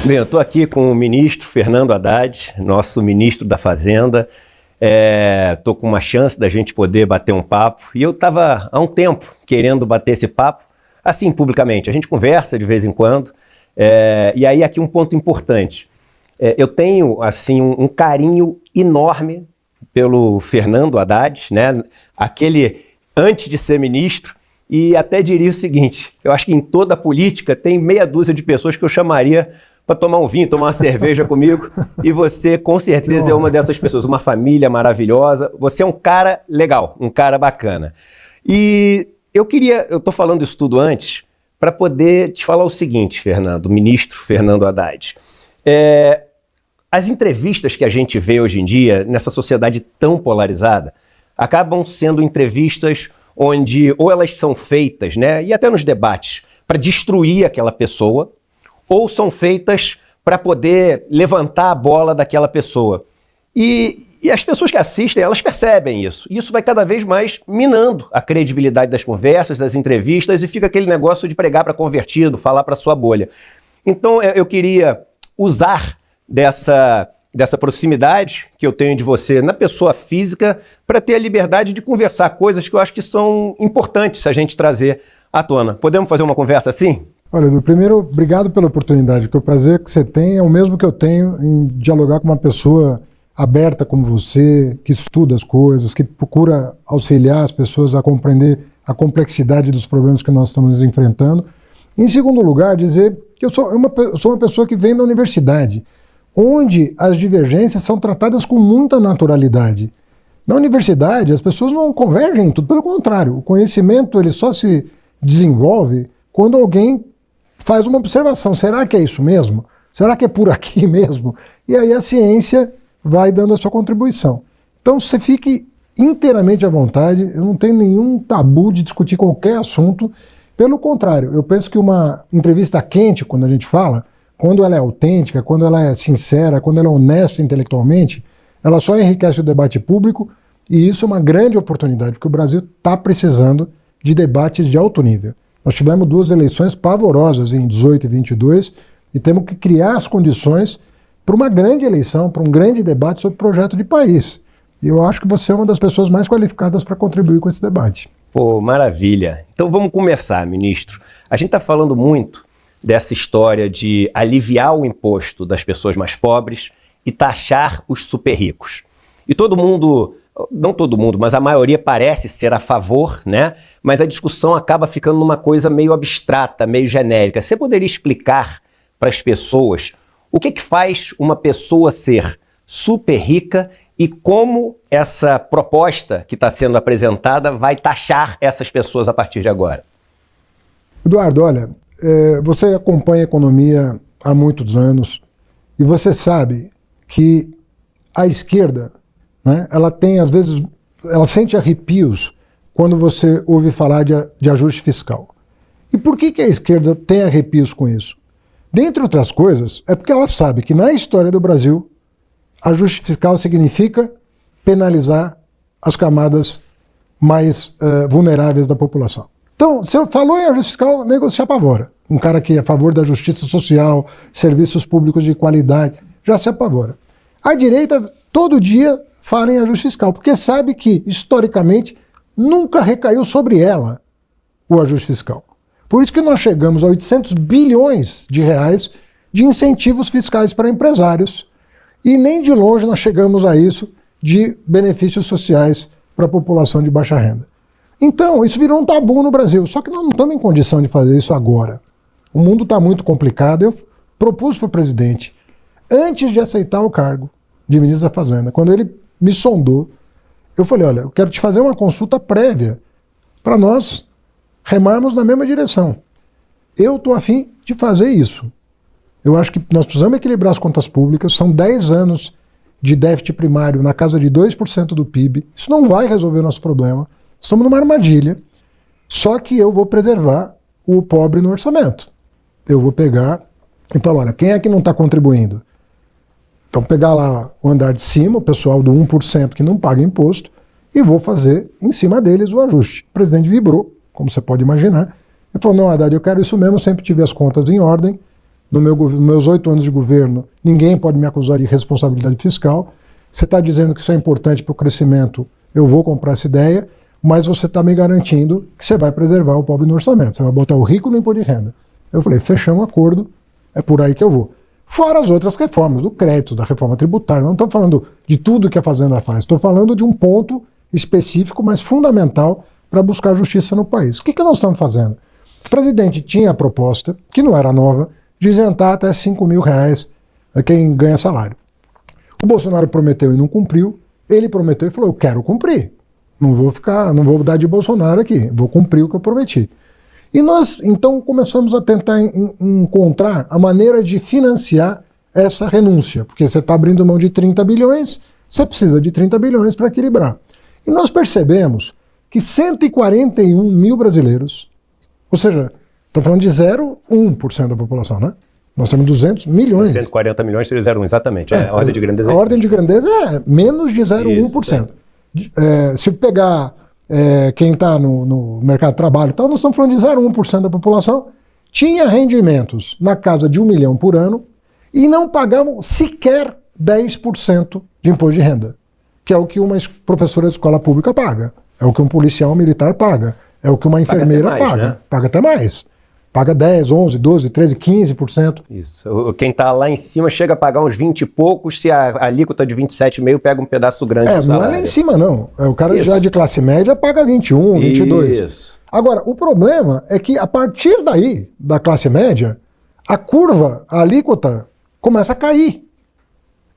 Bem, eu estou aqui com o ministro Fernando Haddad, nosso ministro da Fazenda. Estou com uma chance da gente poder bater um papo. E eu estava há um tempo querendo bater esse papo, assim, publicamente. A gente conversa de vez em quando. E aí aqui um ponto importante. Eu tenho, assim, um carinho enorme pelo Fernando Haddad, né? Aquele antes de ser ministro. E até diria o seguinte, eu acho que em toda a política tem meia dúzia de pessoas que eu chamaria para tomar um vinho, tomar uma cerveja comigo, e você com certeza é uma dessas pessoas, uma família maravilhosa, você é um cara legal, um cara bacana. E eu estou falando isso tudo antes, para poder te falar o seguinte, Fernando, ministro Fernando Haddad. As entrevistas que a gente vê hoje em dia, nessa sociedade tão polarizada, acabam sendo entrevistas onde ou elas são feitas, né, e até nos debates, para destruir aquela pessoa, ou são feitas para poder levantar a bola daquela pessoa. E as pessoas que assistem, elas percebem isso. E isso vai cada vez mais minando a credibilidade das conversas, das entrevistas, e fica aquele negócio de pregar para convertido, falar para sua bolha. Então eu queria usar dessa proximidade que eu tenho de você na pessoa física para ter a liberdade de conversar coisas que eu acho que são importantes a gente trazer à tona. Podemos fazer uma conversa assim? Olha, Edu, primeiro, obrigado pela oportunidade, porque o prazer que você tem é o mesmo que eu tenho em dialogar com uma pessoa aberta como você, que estuda as coisas, que procura auxiliar as pessoas a compreender a complexidade dos problemas que nós estamos enfrentando. Em segundo lugar, dizer que eu sou uma pessoa que vem da universidade, onde as divergências são tratadas com muita naturalidade. Na universidade, as pessoas não convergem em tudo, pelo contrário, o conhecimento ele só se desenvolve quando alguém faz uma observação. Será que é isso mesmo? Será que é por aqui mesmo? E aí a ciência vai dando a sua contribuição. Então você fique inteiramente à vontade, eu não tenho nenhum tabu de discutir qualquer assunto. Pelo contrário, eu penso que uma entrevista quente, quando a gente fala, quando ela é autêntica, quando ela é sincera, quando ela é honesta intelectualmente, ela só enriquece o debate público, e isso é uma grande oportunidade, porque o Brasil está precisando de debates de alto nível. Nós tivemos 2 eleições pavorosas em 18 e 22 e temos que criar as condições para uma grande eleição, para um grande debate sobre o projeto de país. E eu acho que você é uma das pessoas mais qualificadas para contribuir com esse debate. Pô, maravilha. Então vamos começar, ministro. A gente está falando muito dessa história de aliviar o imposto das pessoas mais pobres e taxar os super ricos. E todo mundo, não todo mundo, mas a maioria parece ser a favor, né? Mas a discussão acaba ficando numa coisa meio abstrata, meio genérica. Você poderia explicar para as pessoas o que faz uma pessoa ser super rica e como essa proposta que está sendo apresentada vai taxar essas pessoas a partir de agora? Eduardo, olha, você acompanha a economia há muitos anos e você sabe que a esquerda, né, ela tem, às vezes, ela sente arrepios quando você ouve falar de ajuste fiscal. E por que a esquerda tem arrepios com isso? Dentre outras coisas, é porque ela sabe que na história do Brasil, ajuste fiscal significa penalizar as camadas mais vulneráveis da população. Então, se eu falou em ajuste fiscal, o nego se apavora. Um cara que é a favor da justiça social, serviços públicos de qualidade, já se apavora. A direita, todo dia, fala em ajuste fiscal, porque sabe que, historicamente, nunca recaiu sobre ela o ajuste fiscal. Por isso que nós chegamos a 800 bilhões de reais de incentivos fiscais para empresários, e nem de longe nós chegamos a isso de benefícios sociais para a população de baixa renda. Então, isso virou um tabu no Brasil, só que nós não estamos em condição de fazer isso agora. O mundo está muito complicado. Eu propus para o presidente, antes de aceitar o cargo de ministro da Fazenda, quando ele me sondou, eu falei, olha, eu quero te fazer uma consulta prévia para nós remarmos na mesma direção. Eu estou a fim de fazer isso. Eu acho que nós precisamos equilibrar as contas públicas, são 10 anos de déficit primário na casa de 2% do PIB, isso não vai resolver o nosso problema, estamos numa armadilha, só que eu vou preservar o pobre no orçamento. Eu vou pegar e falar, olha, quem é que não está contribuindo? Então pegar lá o andar de cima, o pessoal do 1% que não paga imposto, e vou fazer em cima deles o ajuste. O presidente vibrou, como você pode imaginar, e falou, não, Haddad, eu quero isso mesmo, sempre tive as contas em ordem, nos meus 8 anos de governo, ninguém pode me acusar de responsabilidade fiscal. Você está dizendo que isso é importante para o crescimento, eu vou comprar essa ideia, mas você está me garantindo que você vai preservar o pobre no orçamento, você vai botar o rico no imposto de renda. Eu falei, fechamos um acordo, é por aí que eu vou. Fora as outras reformas, do crédito, da reforma tributária, não estou falando de tudo que a Fazenda faz, estou falando de um ponto específico, mas fundamental para buscar justiça no país. O que nós estamos fazendo? O presidente tinha a proposta, que não era nova, de isentar até R$5.000 a quem ganha salário. O Bolsonaro prometeu e não cumpriu, ele prometeu e falou, eu quero cumprir, não vou dar de Bolsonaro aqui, vou cumprir o que eu prometi. E nós, então, começamos a tentar encontrar a maneira de financiar essa renúncia, porque você está abrindo mão de 30 bilhões, você precisa de 30 bilhões para equilibrar. E nós percebemos que 141 mil brasileiros, ou seja, estamos falando de 0,1% da população, né? Nós temos 200 milhões. 140 milhões seria 0,1, exatamente. A ordem de grandeza é a ordem de grandeza é menos de 0,1%. Se pegar quem está no mercado de trabalho, então nós estamos falando de 0,1% da população, tinha rendimentos na casa de 1 milhão por ano e não pagavam sequer 10% de imposto de renda, que é o que uma professora de escola pública paga, é o que um policial militar paga, é o que uma enfermeira paga. Né? Paga até mais. Paga 10, 11, 12, 13, 15%. Isso. Quem está lá em cima chega a pagar uns 20 e poucos, se a alíquota de 27,5 pega um pedaço grande do salário. Não é lá em cima, não. O cara já de classe média paga 21, 22. Isso. Agora, o problema é que a partir daí, da classe média, a curva, a alíquota, começa a cair.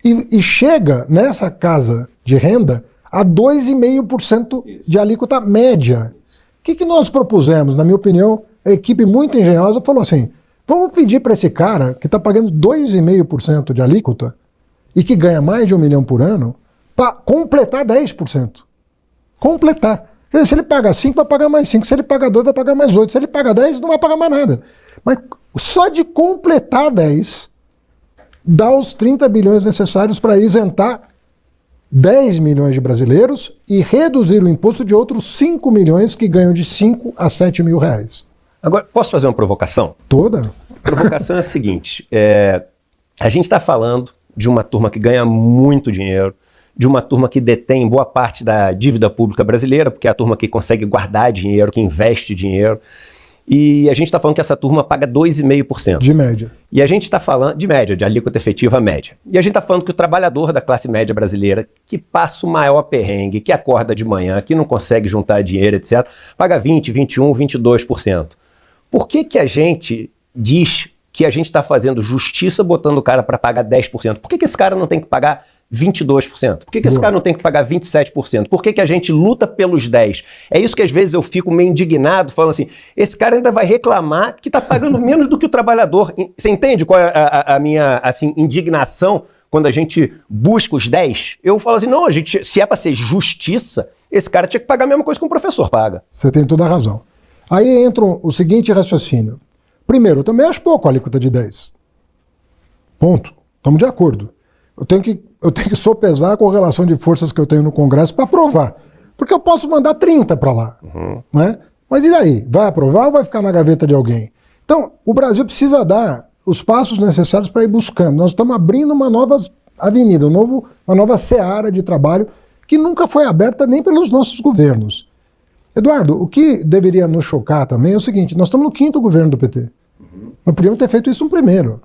E chega nessa casa de renda a 2,5% de alíquota média. O que nós propusemos? Na minha opinião, a equipe muito engenhosa falou assim, vamos pedir para esse cara que está pagando 2,5% de alíquota e que ganha mais de 1 milhão por ano, para completar 10%. Completar. Quer dizer, se ele paga 5, vai pagar mais 5. Se ele paga 2, vai pagar mais 8. Se ele paga 10, não vai pagar mais nada. Mas só de completar 10, dá os 30 bilhões necessários para isentar 10 milhões de brasileiros e reduzir o imposto de outros 5 milhões que ganham de 5 a 7 mil reais. Agora, posso fazer uma provocação? Toda. A provocação é a seguinte, a gente está falando de uma turma que ganha muito dinheiro, de uma turma que detém boa parte da dívida pública brasileira, porque é a turma que consegue guardar dinheiro, que investe dinheiro, e a gente está falando que essa turma paga 2,5%. De média. E a gente está falando, de média, de alíquota efetiva média. E a gente está falando que o trabalhador da classe média brasileira, que passa o maior perrengue, que acorda de manhã, que não consegue juntar dinheiro, etc., paga 20%, 21%, 22%. Por que a gente diz que a gente está fazendo justiça botando o cara para pagar 10%? Por que esse cara não tem que pagar 22%? Por que esse cara não tem que pagar 27%? Por que a gente luta pelos 10%? É isso que às vezes eu fico meio indignado, falando assim, esse cara ainda vai reclamar que está pagando menos do que o trabalhador. Você entende qual é a minha assim, indignação quando a gente busca os 10%? Eu falo assim, não, se é para ser justiça, esse cara tinha que pagar a mesma coisa que um professor paga. Você tem toda a razão. Aí entra o seguinte raciocínio. Primeiro, eu também acho pouco a alíquota de 10%. Ponto. Estamos de acordo. Eu tenho que sopesar com a relação de forças que eu tenho no Congresso para aprovar. Porque eu posso mandar 30 para lá. Né? Mas e daí? Vai aprovar ou vai ficar na gaveta de alguém? Então, o Brasil precisa dar os passos necessários para ir buscando. Nós estamos abrindo uma nova avenida, uma nova seara de trabalho que nunca foi aberta nem pelos nossos governos. Eduardo, o que deveria nos chocar também é o seguinte, nós estamos no 5º governo do PT. Nós podíamos ter feito isso no primeiro.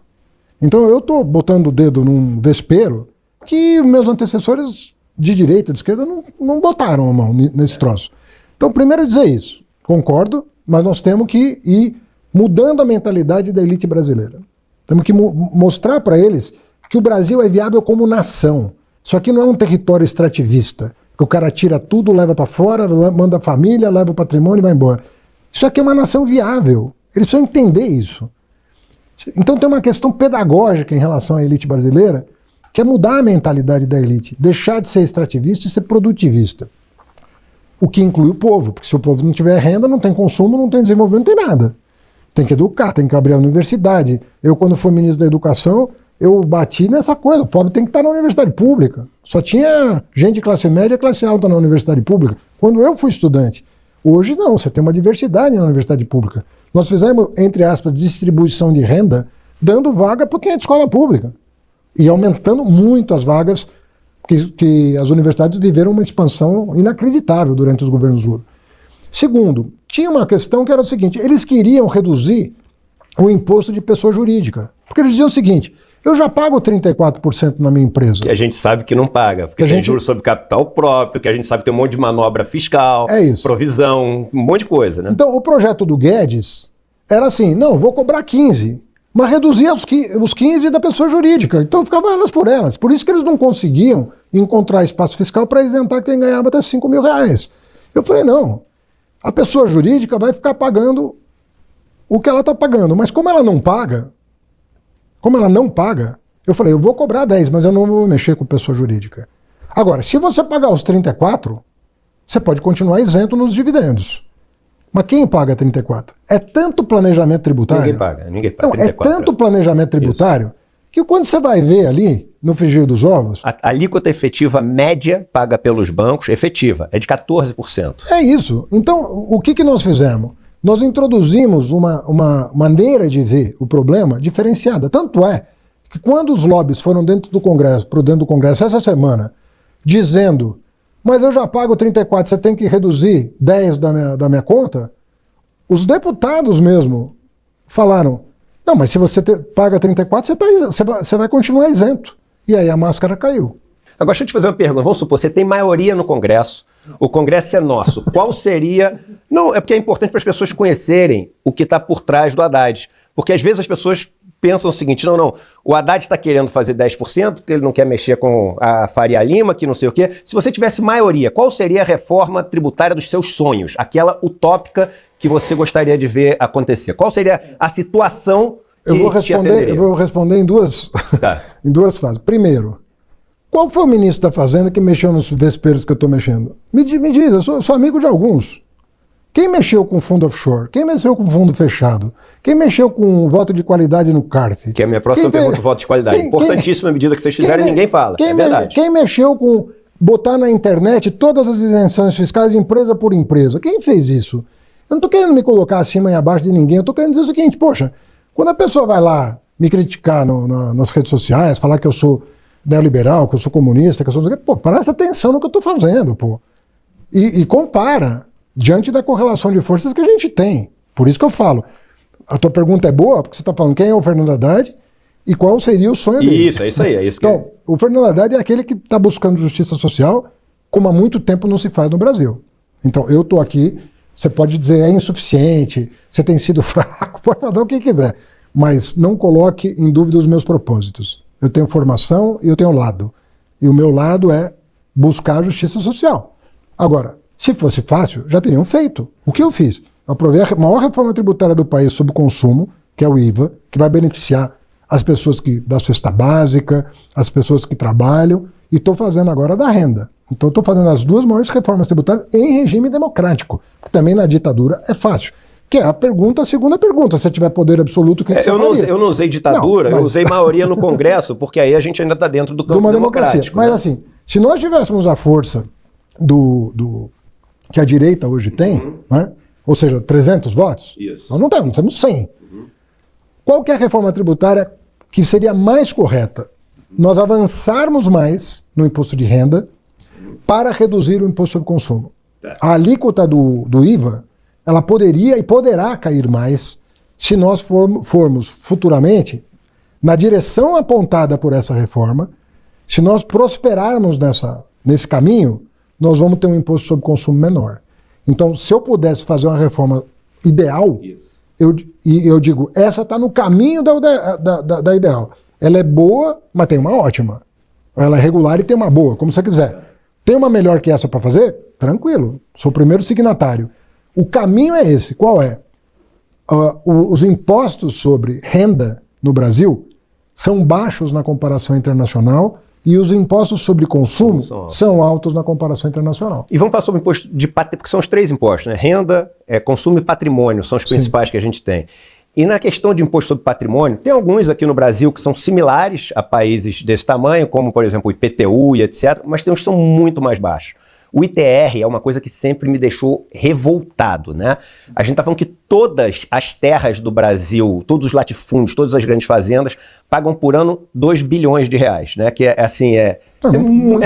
Então eu estou botando o dedo num vespeiro que meus antecessores de direita, de esquerda, não botaram a mão nesse troço. Então, primeiro dizer isso, concordo, mas nós temos que ir mudando a mentalidade da elite brasileira. Temos que mostrar para eles que o Brasil é viável como nação. Isso aqui não é um território extrativista, que o cara tira tudo, leva para fora, manda a família, leva o patrimônio e vai embora. Isso aqui é uma nação viável. Eles precisam entender isso. Então tem uma questão pedagógica em relação à elite brasileira, que é mudar a mentalidade da elite, deixar de ser extrativista e ser produtivista. O que inclui o povo, porque se o povo não tiver renda, não tem consumo, não tem desenvolvimento, não tem nada. Tem que educar, tem que abrir a universidade. Eu, quando fui ministro da Educação, eu bati nessa coisa, o pobre tem que estar na universidade pública. Só tinha gente de classe média e classe alta na universidade pública. Quando eu fui estudante. Hoje não, você tem uma diversidade na universidade pública. Nós fizemos, entre aspas, distribuição de renda dando vaga para quem é de escola pública. E aumentando muito as vagas, que as universidades viveram uma expansão inacreditável durante os governos Lula. Segundo, tinha uma questão que era o seguinte, eles queriam reduzir o imposto de pessoa jurídica. Porque eles diziam o seguinte, eu já pago 34% na minha empresa. Que a gente sabe que não paga, porque tem juros sobre capital próprio, que a gente sabe que tem um monte de manobra fiscal, provisão, um monte de coisa, né? Então, o projeto do Guedes era assim, não, vou cobrar 15%, mas reduzia os 15% da pessoa jurídica. Então, ficava elas por elas. Por isso que eles não conseguiam encontrar espaço fiscal para isentar quem ganhava até R$5.000. Eu falei, não, a pessoa jurídica vai ficar pagando o que ela está pagando, mas como ela não paga, eu falei, eu vou cobrar 10, mas eu não vou mexer com pessoa jurídica. Agora, se você pagar os 34, você pode continuar isento nos dividendos. Mas quem paga 34? É tanto planejamento tributário. Ninguém paga. Então, 34, é tanto planejamento tributário que quando você vai ver ali, no frigir dos ovos... A alíquota efetiva média paga pelos bancos, efetiva, é de 14%. É isso. Então, o que nós fizemos? Nós introduzimos uma maneira de ver o problema diferenciada. Tanto é que quando os lobbies foram dentro do Congresso essa semana, dizendo, mas eu já pago 34, você tem que reduzir 10 da minha conta, os deputados mesmo falaram, não, mas se você paga 34, você vai continuar isento. E aí a máscara caiu. Agora, deixa eu te fazer uma pergunta. Vamos supor, você tem maioria no Congresso, o Congresso é nosso. Qual seria... Não, é porque é importante para as pessoas conhecerem o que está por trás do Haddad. Porque às vezes as pessoas pensam o seguinte, não, o Haddad está querendo fazer 10% porque ele não quer mexer com a Faria Lima, que não sei o quê. Se você tivesse maioria, qual seria a reforma tributária dos seus sonhos? Aquela utópica que você gostaria de ver acontecer? Qual seria a situação que te atenderia? Eu vou responder em duas fases. Primeiro, qual foi o ministro da Fazenda que mexeu nos vesperos que eu estou mexendo? Me diz, eu sou amigo de alguns. Quem mexeu com fundo offshore? Quem mexeu com fundo fechado? Quem mexeu com voto de qualidade no CARF? Que é a minha próxima pergunta, voto de qualidade. Importantíssima medida que vocês fizeram e ninguém fala, é verdade. Quem mexeu com botar na internet todas as isenções fiscais empresa por empresa? Quem fez isso? Eu não estou querendo me colocar acima e abaixo de ninguém, eu estou querendo dizer o seguinte, poxa, quando a pessoa vai lá me criticar nas redes sociais, falar que eu sou neoliberal, que eu sou comunista, que eu sou... Pô, presta atenção no que eu estou fazendo, pô. E compara diante da correlação de forças que a gente tem. Por isso que eu falo. A tua pergunta é boa, porque você está falando quem é o Fernando Haddad e qual seria o sonho dele. Isso, é isso aí. É isso então, o Fernando Haddad é aquele que está buscando justiça social como há muito tempo não se faz no Brasil. Então, eu estou aqui, você pode dizer é insuficiente, você tem sido fraco, pode falar o que quiser, mas não coloque em dúvida os meus propósitos. Eu tenho formação e eu tenho lado. E o meu lado é buscar a justiça social. Agora, se fosse fácil, já teriam feito. O que eu fiz? Eu aprovei a maior reforma tributária do país sobre consumo, que é o IVA, que vai beneficiar as pessoas da cesta básica, as pessoas que trabalham, e estou fazendo agora da renda. Então estou fazendo as duas maiores reformas tributárias em regime democrático, que também na ditadura é fácil. Que é a segunda pergunta, se tiver poder absoluto, o que você faria? Eu não usei ditadura, eu usei maioria no Congresso, porque aí a gente ainda está dentro do campo democrático. Mas assim, se nós tivéssemos a força que a direita hoje tem, né? Ou seja, 300 votos, isso. Nós não temos 100. Qual que é a reforma tributária que seria mais correta? Nós avançarmos mais no imposto de renda para reduzir o imposto sobre consumo. A alíquota do IVA, ela poderia e poderá cair mais se nós formos futuramente na direção apontada por essa reforma. Se nós prosperarmos nesse caminho, nós vamos ter um imposto sobre consumo menor. Então, se eu pudesse fazer uma reforma ideal, eu digo, essa está no caminho da ideal. Ela é boa, mas tem uma ótima. Ela é regular e tem uma boa, como você quiser. Tem uma melhor que essa para fazer? Tranquilo, sou o primeiro signatário. O caminho é esse. Qual é? Os impostos sobre renda no Brasil são baixos na comparação internacional e os impostos sobre consumo são altos na comparação internacional. E vamos falar sobre o imposto de patrimônio, porque são os três impostos, né? Renda, consumo e patrimônio são os principais que a gente tem. E na questão de imposto sobre patrimônio, tem alguns aqui no Brasil que são similares a países desse tamanho, como, por exemplo, o IPTU e etc., mas tem uns que são muito mais baixos. O ITR é uma coisa que sempre me deixou revoltado, né? A gente está falando que todas as terras do Brasil, todos os latifúndios, todas as grandes fazendas pagam por ano 2 bilhões de reais, né? Que é assim, é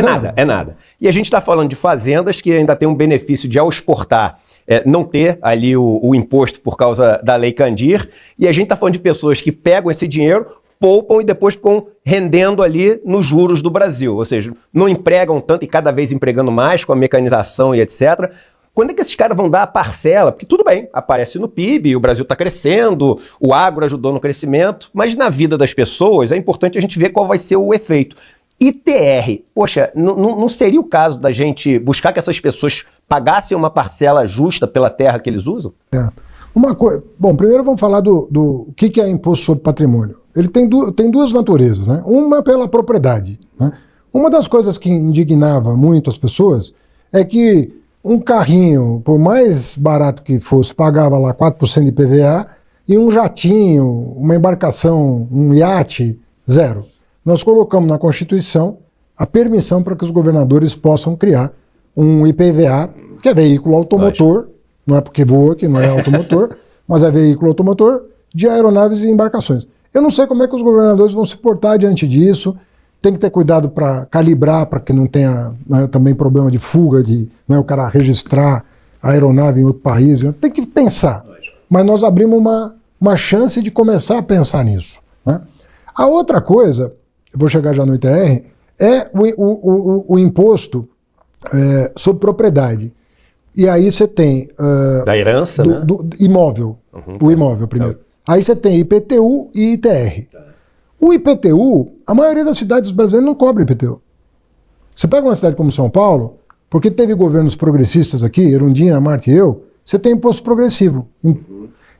nada, é nada. E a gente está falando de fazendas que ainda tem um benefício de, ao exportar, não ter ali o imposto por causa da Lei Candir, e a gente está falando de pessoas que pegam esse dinheiro, poupam e depois ficam rendendo ali nos juros do Brasil, ou seja, não empregam tanto e cada vez empregando mais com a mecanização e etc. Quando é que esses caras vão dar a parcela? Porque tudo bem, aparece no PIB, o Brasil está crescendo, o agro ajudou no crescimento, mas na vida das pessoas é importante a gente ver qual vai ser o efeito. ITR, poxa, não seria o caso da gente buscar que essas pessoas pagassem uma parcela justa pela terra que eles usam? Uma coisa. Bom, primeiro vamos falar do que é imposto sobre patrimônio. Ele tem duas naturezas, né? Uma pela propriedade, né? Uma das coisas que indignava muito as pessoas é que um carrinho, por mais barato que fosse, pagava lá 4% de IPVA, e um jatinho, uma embarcação, um iate, zero. Nós colocamos na Constituição a permissão para que os governadores possam criar um IPVA, que é veículo automotor, não é porque voa, que não é automotor, mas é veículo automotor de aeronaves e embarcações. Eu não sei como é que os governadores vão se portar diante disso, tem que ter cuidado para calibrar, para que não tenha, né, também problema de fuga, de, né, o cara registrar a aeronave em outro país, tem que pensar. Mas nós abrimos uma chance de começar a pensar nisso, né? A outra coisa, eu vou chegar já no ITR, é o imposto sobre propriedade. E aí você tem... da herança, né? Do imóvel, o imóvel primeiro. Aí você tem IPTU e ITR. O IPTU, a maioria das cidades brasileiras não cobra IPTU. Você pega uma cidade como São Paulo, porque teve governos progressistas aqui, Erundina, Marta e eu, você tem imposto progressivo.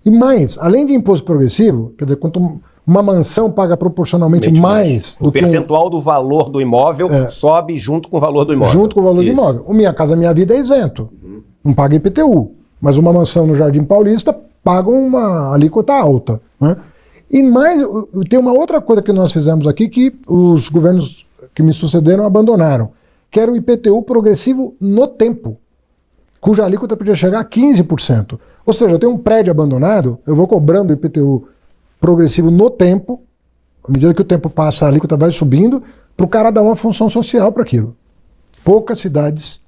E mais, além de imposto progressivo, quer dizer, quanto uma mansão paga proporcionalmente mais do que o percentual do valor do imóvel sobe junto com o valor do imóvel. Junto com o valor do imóvel. O Minha Casa Minha Vida é isento. Não paga IPTU. Mas uma mansão no Jardim Paulista paga uma alíquota alta, né? E mais, tem uma outra coisa que nós fizemos aqui que os governos que me sucederam abandonaram, que era o IPTU progressivo no tempo, cuja alíquota podia chegar a 15%. Ou seja, eu tenho um prédio abandonado, eu vou cobrando IPTU progressivo no tempo, à medida que o tempo passa, a alíquota vai subindo, para o cara dar uma função social para aquilo. Poucas cidades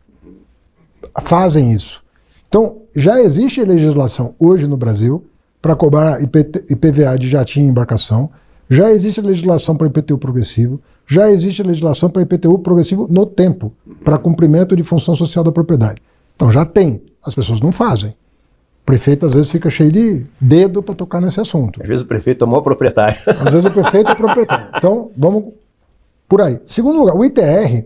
fazem isso. Então, já existe legislação hoje no Brasil para cobrar IPVA de jatinho e embarcação, já existe legislação para IPTU progressivo, já existe legislação para IPTU progressivo no tempo, para cumprimento de função social da propriedade. Então já tem, as pessoas não fazem. O prefeito às vezes fica cheio de dedo para tocar nesse assunto. Às vezes o prefeito é o maior proprietário. Às vezes o prefeito é proprietário. Então vamos por aí. Segundo lugar, o ITR,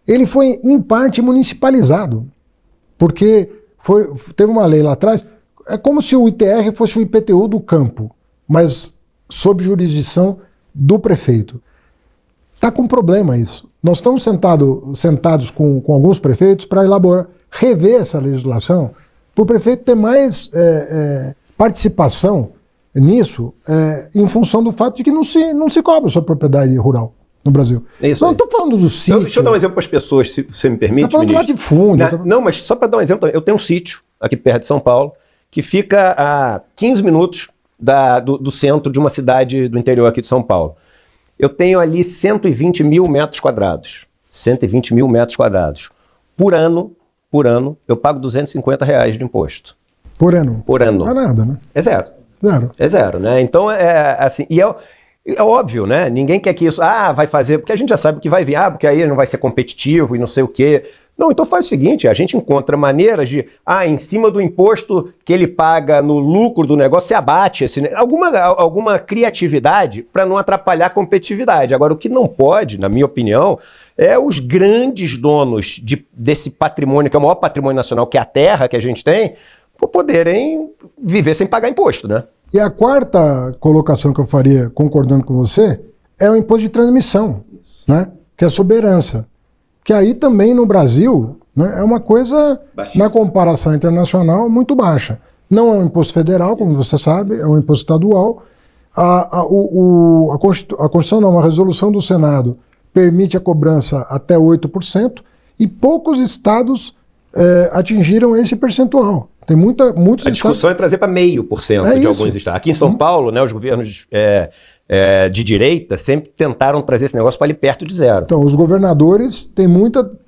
ele foi em parte municipalizado, porque teve uma lei lá atrás. É como se o ITR fosse o IPTU do campo, mas sob jurisdição do prefeito. Está com problema isso. Nós estamos sentados com alguns prefeitos para rever essa legislação, para o prefeito ter mais participação nisso, em função do fato de que não se cobra sobre propriedade rural no Brasil. Isso não estou falando do sítio. Deixa eu dar um exemplo para as pessoas, se você me permite, Está falando ministro. do latifúndio. Não, mas só para dar um exemplo, eu tenho um sítio aqui perto de São Paulo, que fica a 15 minutos do centro de uma cidade do interior aqui de São Paulo. Eu tenho ali 120 mil metros quadrados. 120 mil metros quadrados. Por ano, eu pago R$250 de imposto. Por ano? Por ano. Não é nada, né? É zero. Zero. É zero, né? Então, assim, e é óbvio, né? Ninguém quer que isso, vai fazer, porque a gente já sabe que vai vir, porque aí não vai ser competitivo e não sei o quê. Não, então faz o seguinte, a gente encontra maneiras de, em cima do imposto que ele paga no lucro do negócio, você abate alguma criatividade para não atrapalhar a competitividade. Agora, o que não pode, na minha opinião, é os grandes donos desse patrimônio, que é o maior patrimônio nacional, que é a terra que a gente tem, poderem viver sem pagar imposto, né? E a quarta colocação que eu faria, concordando com você, é o imposto de transmissão, né? Que é a sobre herança. Que aí também no Brasil, né, é uma coisa, baixíssima, na comparação internacional, muito baixa. Não é um imposto federal, como você sabe, é um imposto estadual. A Constituição não, uma resolução do Senado permite a cobrança até 8%, e poucos estados atingiram esse percentual. Tem muitos A discussão é trazer para 0,5% de alguns estados. Aqui em São Paulo, né, os governos de direita sempre tentaram trazer esse negócio para ali perto de zero. Então, os governadores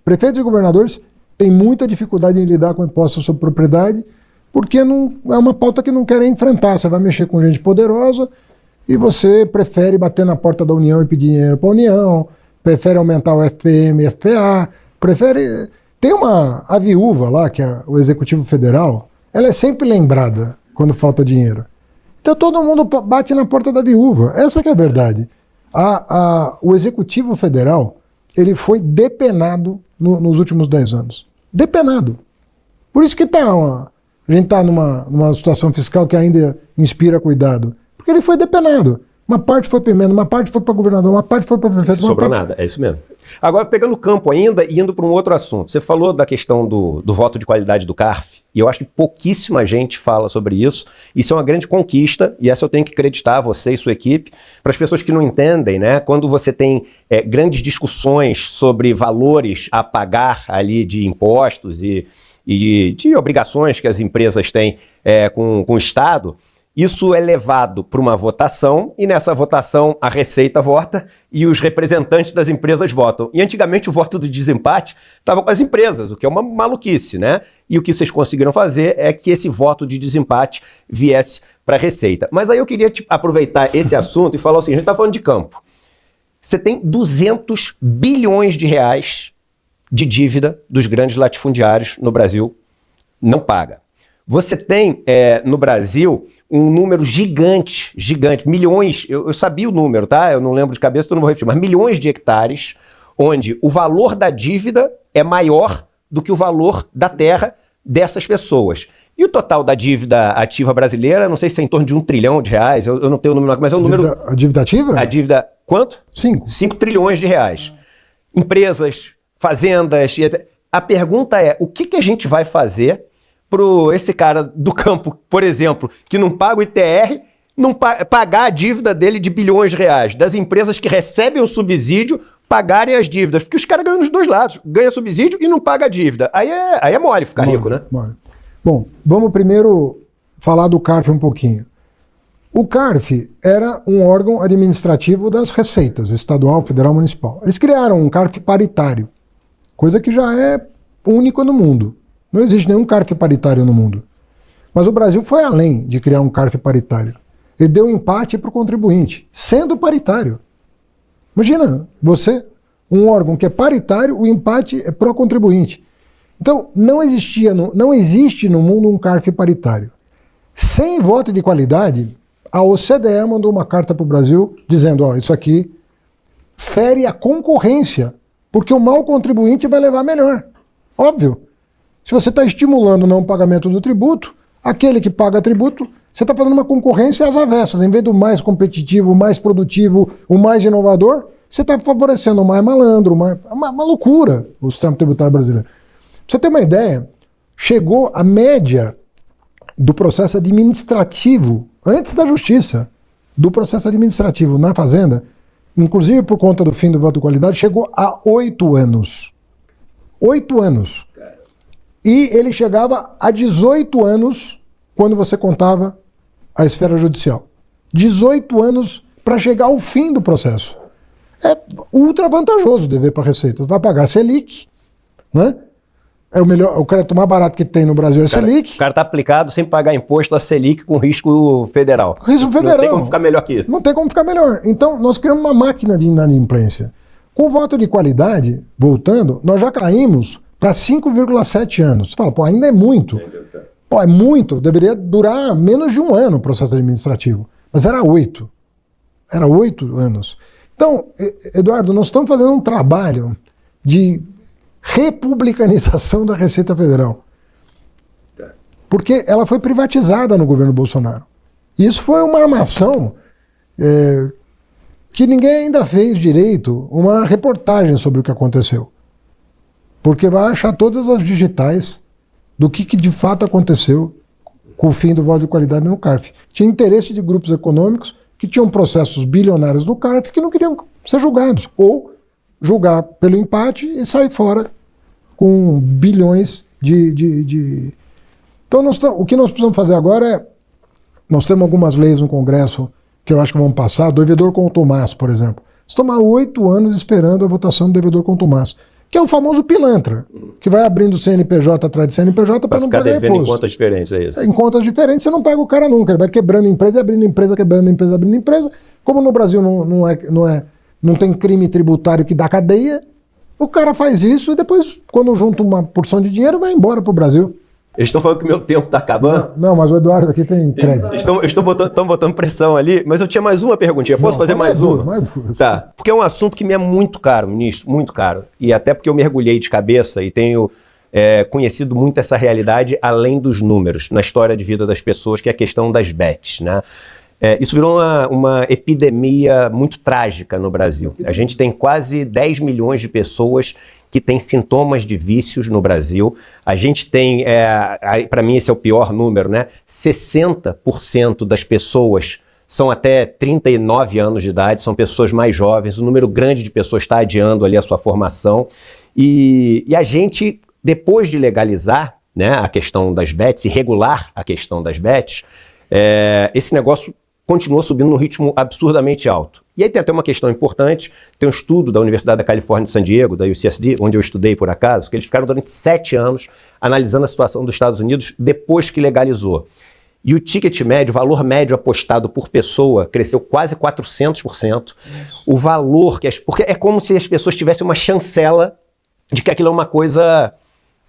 prefeitos e governadores têm muita dificuldade em lidar com impostos sobre propriedade, porque não, é uma pauta que não querem enfrentar. Você vai mexer com gente poderosa e você prefere bater na porta da União e pedir dinheiro para a União, prefere aumentar o FPM e FPA, prefere... Tem a viúva lá, que é o Executivo Federal, ela é sempre lembrada quando falta dinheiro. Então todo mundo bate na porta da viúva. Essa que é a verdade. O Executivo Federal, ele foi depenado nos últimos 10 anos. Depenado. Por isso que a gente está numa situação fiscal que ainda inspira cuidado. Porque ele foi depenado. Uma parte foi para emenda, uma parte foi para governador, uma parte foi para prefeito. Não sobrou nada, é isso mesmo. Agora, pegando o campo ainda e indo para um outro assunto. Você falou da questão do voto de qualidade do CARF, e eu acho que pouquíssima gente fala sobre isso. Isso é uma grande conquista, e essa eu tenho que acreditar, você e sua equipe. Para as pessoas que não entendem, né, quando você tem grandes discussões sobre valores a pagar ali de impostos e de obrigações que as empresas têm com o Estado, isso é levado para uma votação e nessa votação a Receita vota e os representantes das empresas votam. E antigamente o voto do desempate estava com as empresas, o que é uma maluquice, né? E o que vocês conseguiram fazer é que esse voto de desempate viesse para a Receita. Mas aí eu queria aproveitar esse assunto e falar assim, a gente está falando de campo. Você tem 200 bilhões de reais de dívida dos grandes latifundiários no Brasil, não paga. Você tem no Brasil um número gigante, milhões, eu sabia o número, tá? Eu não lembro de cabeça, então não vou repetir, mas milhões de hectares onde o valor da dívida é maior do que o valor da terra dessas pessoas. E o total da dívida ativa brasileira, não sei se é em torno de R$1 trilhão, eu não tenho o número, mas é um número... A dívida ativa? A dívida, quanto? 5 trilhões de reais. Empresas, fazendas... A pergunta é, o que a gente vai fazer para esse cara do campo, por exemplo, que não paga o ITR, não pagar a dívida dele de bilhões de reais, das empresas que recebem o subsídio pagarem as dívidas, porque os caras ganham dos dois lados, ganha subsídio e não paga a dívida. Aí é mole ficar rico, né? Mole. Bom, vamos primeiro falar do CARF um pouquinho. O CARF era um órgão administrativo das receitas, estadual, federal, municipal. Eles criaram um CARF paritário, coisa que já é único no mundo. Não existe nenhum CARF paritário no mundo. Mas o Brasil foi além de criar um CARF paritário. Ele deu empate para o contribuinte, sendo paritário. Imagina, você, um órgão que é paritário, o empate é pro contribuinte. Então, não existe no mundo um CARF paritário. Sem voto de qualidade, a OCDE mandou uma carta para o Brasil dizendo, isso aqui fere a concorrência, porque o mau contribuinte vai levar melhor. Óbvio. Se você está estimulando o não pagamento do tributo, aquele que paga tributo, você está fazendo uma concorrência às avessas. Em vez do mais competitivo, o mais produtivo, o mais inovador, você está favorecendo o mais malandro, uma loucura o sistema tributário brasileiro. Pra você ter uma ideia, chegou a média do processo administrativo, antes da justiça, do processo administrativo na Fazenda, inclusive por conta do fim do voto de qualidade, chegou a 8 anos. 8 anos. E ele chegava a 18 anos quando você contava a esfera judicial. 18 anos para chegar ao fim do processo. É ultra vantajoso dever para a Receita. Vai pagar Selic, né? O crédito mais barato que tem no Brasil é Selic. O cara está aplicado sem pagar imposto a Selic com risco federal. Risco federal. Não tem como ficar melhor que isso. Não tem como ficar melhor. Então, nós criamos uma máquina de inadimplência. Com o voto de qualidade, voltando, nós já caímos para 5,7 anos. Você fala, ainda é muito. É muito, deveria durar menos de um ano o processo administrativo. Mas era 8. Era 8 anos. Então, Eduardo, nós estamos fazendo um trabalho de republicanização da Receita Federal. Porque ela foi privatizada no governo Bolsonaro. E isso foi uma armação que ninguém ainda fez direito uma reportagem sobre o que aconteceu. Porque vai achar todas as digitais do que de fato aconteceu com o fim do voto de qualidade no CARF. Tinha interesse de grupos econômicos que tinham processos bilionários no CARF que não queriam ser julgados, ou julgar pelo empate e sair fora com bilhões Então, o que nós precisamos fazer agora é... Nós temos algumas leis no Congresso que eu acho que vão passar, do devedor contumaz, por exemplo. Estamos há 8 anos esperando a votação do devedor contumaz, que é o famoso pilantra, que vai abrindo CNPJ atrás de CNPJ para não pagar imposto. Vai ficar devendo em contas diferentes, é isso? Em contas diferentes, você não pega o cara nunca. Ele vai quebrando empresa, abrindo empresa, quebrando empresa, abrindo empresa. Como no Brasil não tem crime tributário que dá cadeia, o cara faz isso e depois, quando junta uma porção de dinheiro, vai embora para o Brasil. Eles estão falando que o meu tempo está acabando. Não, mas o Eduardo aqui tem crédito. Estão botando pressão ali, mas eu tinha mais uma perguntinha. Posso fazer mais uma? Mais duas. Tá, porque é um assunto que me é muito caro, ministro, muito caro. E até porque eu mergulhei de cabeça e tenho conhecido muito essa realidade além dos números, na história de vida das pessoas, que é a questão das bets, né? Isso virou uma epidemia muito trágica no Brasil. A gente tem quase 10 milhões de pessoas que têm sintomas de vícios no Brasil. A gente tem, para mim esse é o pior número, né? 60% das pessoas são até 39 anos de idade, são pessoas mais jovens, um número grande de pessoas está adiando ali a sua formação. E a gente, depois de legalizar, né, a questão das bets e regular a questão das bets, esse negócio continuou subindo num ritmo absurdamente alto. E aí tem até uma questão importante, tem um estudo da Universidade da Califórnia de San Diego, da UCSD, onde eu estudei por acaso, que eles ficaram durante 7 anos analisando a situação dos Estados Unidos depois que legalizou. E o ticket médio, o valor médio apostado por pessoa, cresceu quase 400%. O valor, porque é como se as pessoas tivessem uma chancela de que aquilo é uma coisa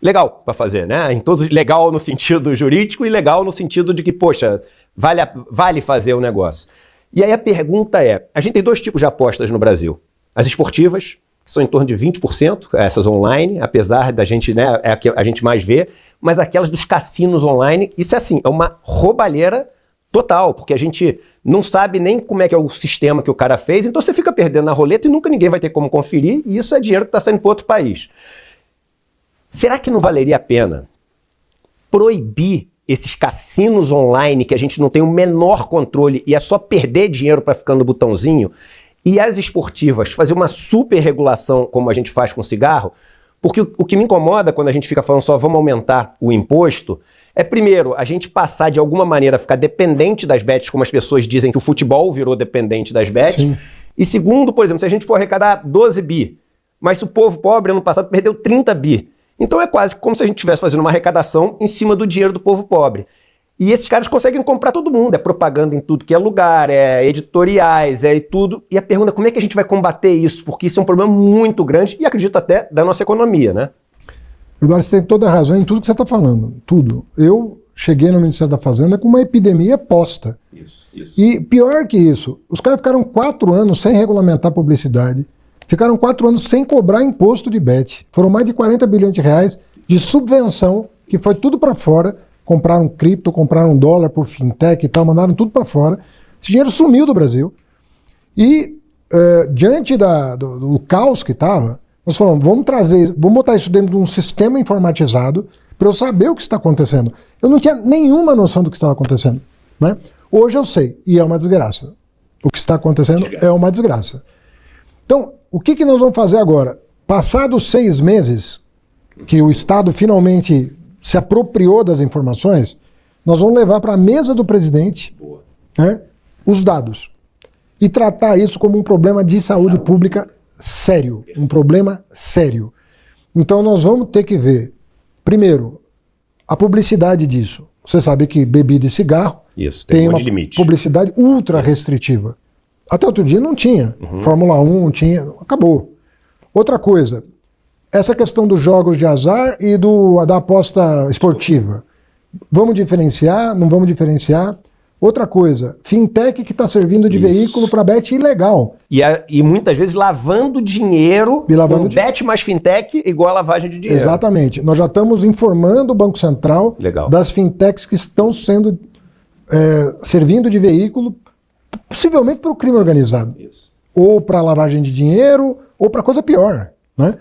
legal para fazer, né? Legal no sentido jurídico e legal no sentido de que, poxa, vale fazer o negócio. E aí a pergunta é, a gente tem 2 tipos de apostas no Brasil. As esportivas, que são em torno de 20%, essas online, apesar da gente, né, é a que a gente mais vê, mas aquelas dos cassinos online, isso é assim, é uma roubalheira total, porque a gente não sabe nem como é que é o sistema que o cara fez, então você fica perdendo na roleta e nunca ninguém vai ter como conferir, e isso é dinheiro que está saindo para outro país. Será que não valeria a pena proibir esses cassinos online que a gente não tem o menor controle e é só perder dinheiro para ficar no botãozinho, e as esportivas fazer uma super regulação como a gente faz com cigarro? Porque o que me incomoda quando a gente fica falando só vamos aumentar o imposto é, primeiro, a gente passar de alguma maneira a ficar dependente das bets, como as pessoas dizem que o futebol virou dependente das bets. Sim. E segundo, por exemplo, se a gente for arrecadar 12 bi, mas se o povo pobre ano passado perdeu 30 bi, então é quase como se a gente estivesse fazendo uma arrecadação em cima do dinheiro do povo pobre. E esses caras conseguem comprar todo mundo, é propaganda em tudo que é lugar, é editoriais, é tudo. E a pergunta é como é que a gente vai combater isso? Porque isso é um problema muito grande e acredito até da nossa economia, né? Eduardo, você tem toda a razão em tudo que você está falando, tudo. Eu cheguei no Ministério da Fazenda com uma epidemia posta. Isso. E pior que isso, os caras ficaram 4 anos sem regulamentar a publicidade, ficaram 4 anos sem cobrar imposto de bet. Foram mais de 40 bilhões de reais de subvenção, que foi tudo para fora. Compraram cripto, compraram dólar por fintech e tal, mandaram tudo para fora. Esse dinheiro sumiu do Brasil. E diante do caos que estava, nós falamos, vamos botar isso dentro de um sistema informatizado para eu saber o que está acontecendo. Eu não tinha nenhuma noção do que estava acontecendo, né? Hoje eu sei, e é uma desgraça. O que está acontecendo é uma desgraça. Então, o que nós vamos fazer agora? Passados 6 meses, que o Estado finalmente se apropriou das informações, nós vamos levar para a mesa do presidente, né, os dados e tratar isso como um problema de saúde pública sério, um problema sério. Então nós vamos ter que ver, primeiro, a publicidade disso. Você sabe que bebida e cigarro tem uma publicidade ultra restritiva. Até outro dia não tinha. Fórmula 1 não tinha, acabou. Outra coisa, essa questão dos jogos de azar e da aposta esportiva. Vamos diferenciar? Não vamos diferenciar? Outra coisa, fintech que está servindo de veículo para bet ilegal. E muitas vezes lavando dinheiro, bet mais fintech igual a lavagem de dinheiro. Exatamente. Nós já estamos informando o Banco Central das fintechs que estão sendo servindo de veículo, possivelmente para o crime organizado. Isso. Ou para lavagem de dinheiro, ou para coisa pior, né?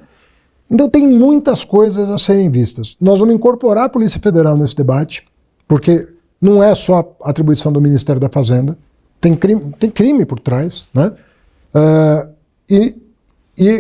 Então tem muitas coisas a serem vistas. Nós vamos incorporar a Polícia Federal nesse debate, porque não é só a atribuição do Ministério da Fazenda, tem crime por trás, né? E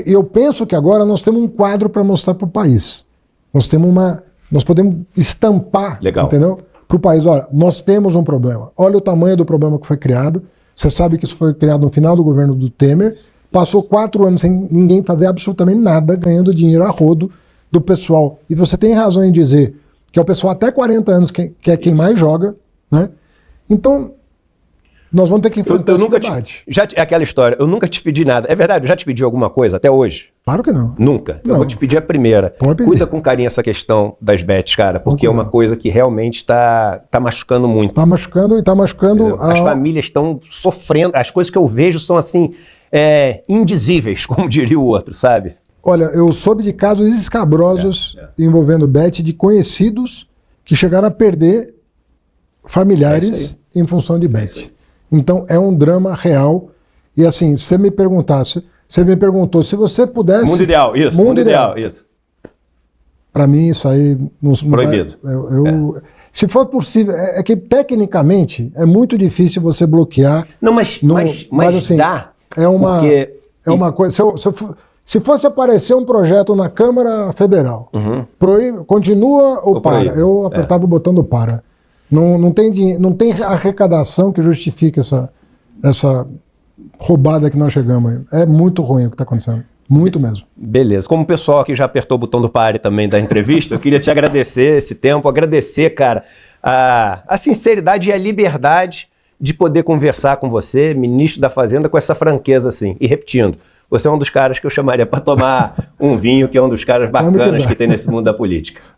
eu penso que agora nós temos um quadro para mostrar para o país. Nós podemos estampar, Legal. entendeu? Para o país, olha, nós temos um problema. Olha o tamanho do problema que foi criado. Você sabe que isso foi criado no final do governo do Temer. Passou 4 anos sem ninguém fazer absolutamente nada, ganhando dinheiro a rodo do pessoal. E você tem razão em dizer que é o pessoal até 40 anos que é quem mais joga, né? Então, nós vamos ter que enfrentar esse debate. É aquela história, eu nunca te pedi nada. É verdade, eu já te pedi alguma coisa até hoje? Claro que não. Nunca. Não. Eu vou te pedir a primeira. Pode pedir. Cuida com carinho essa questão das bets, cara, porque é uma coisa que realmente está machucando muito. Tá machucando e está machucando... As famílias estão sofrendo, as coisas que eu vejo são assim, indizíveis, como diria o outro, sabe? Olha, eu soube de casos escabrosos envolvendo bet de conhecidos que chegaram a perder familiares em função de bet. Então é um drama real. E assim, você me perguntou se você pudesse... Mundo ideal, isso. Mundo ideal, isso. Para mim isso aí... Não proibido. Se for possível, é que tecnicamente é muito difícil você bloquear... Não, mas assim, dá. É uma coisa... Se fosse aparecer um projeto na Câmara Federal, continua ou para? Eu apertava o botão do para. Não tem arrecadação que justifique essa roubada que nós chegamos aí. É muito ruim o que está acontecendo. Muito mesmo. Beleza. Como o pessoal aqui já apertou o botão do pare também da entrevista, eu queria te agradecer esse tempo, agradecer, cara, a sinceridade e a liberdade de poder conversar com você, ministro da Fazenda, com essa franqueza assim. E repetindo, você é um dos caras que eu chamaria para tomar um vinho, que é um dos caras bacanas que tem nesse mundo da política.